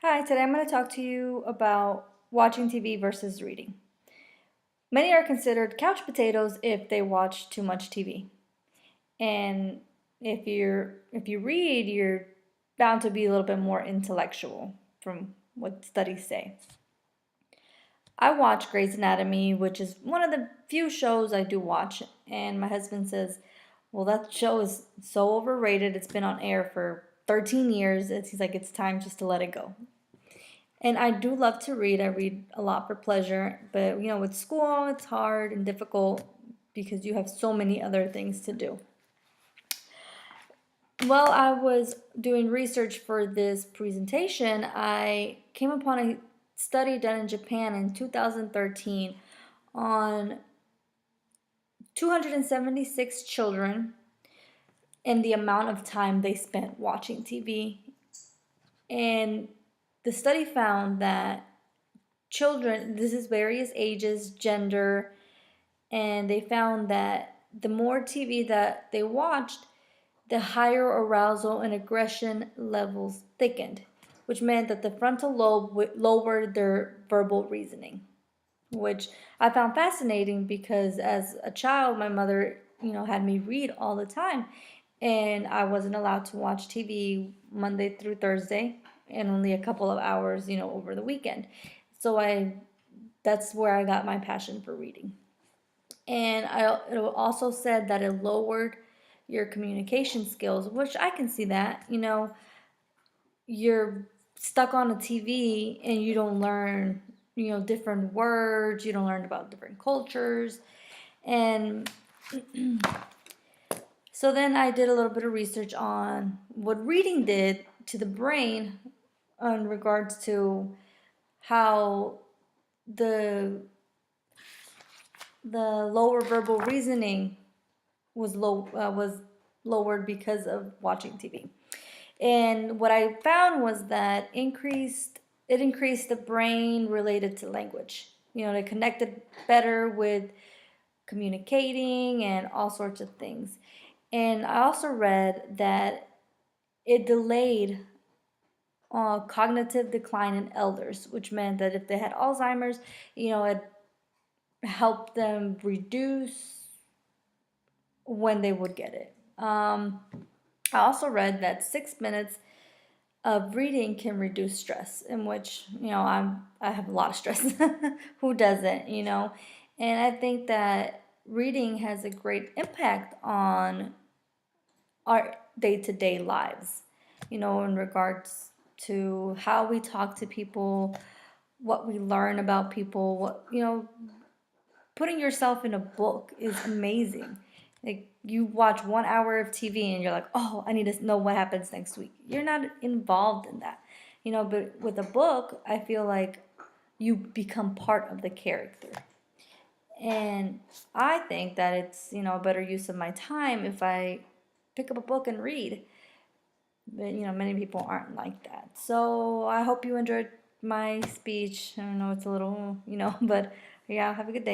Hi, today I'm going to talk to you about watching TV versus reading. Many are considered couch potatoes if they watch too much TV. And if you read, you're bound to be a little bit more intellectual from what studies say. I watch Grey's Anatomy, which is one of the few shows I do watch, and my husband says, "Well, that show is so overrated. It's been on air for 13 years. He's like, it's time just to let it go." And I do love to read. I read a lot for pleasure, but with school, it's hard and difficult because you have so many other things to do. While I was doing research for this presentation, I came upon a study done in Japan in 2013 on 276 children and the amount of time they spent watching TV. And the study found that children, this is various ages, gender, and they found that the more TV that they watched, the higher arousal and aggression levels thickened, which meant that the frontal lobe lowered their verbal reasoning, which I found fascinating because as a child, my mother, had me read all the time, and I wasn't allowed to watch TV Monday through Thursday and only a couple of hours, over the weekend. So that's where I got my passion for reading. And it also said that it lowered your communication skills, which I can see that. You're stuck on a TV and you don't learn, different words, you don't learn about different cultures. And so then I did a little bit of research on what reading did to the brain in regards to how the lower verbal reasoning was lowered because of watching TV. And what I found was that it increased the brain related to language. They connected better with communicating and all sorts of things. And I also read that it delayed cognitive decline in elders, which meant that if they had Alzheimer's, it helped them reduce when they would get it. I also read that 6 minutes of reading can reduce stress, in which I have a lot of stress. Who doesn't? And I think that reading has a great impact on our day-to-day lives. In regards to how we talk to people, what we learn about people, putting yourself in a book is amazing. Like you watch 1 hour of TV and you're like, oh, I need to know what happens next week. You're not involved in that, but with a book, I feel like you become part of the character. And I think that it's, a better use of my time if I pick up a book and read. But, many people aren't like that. So I hope you enjoyed my speech. I know it's a little, but yeah, have a good day.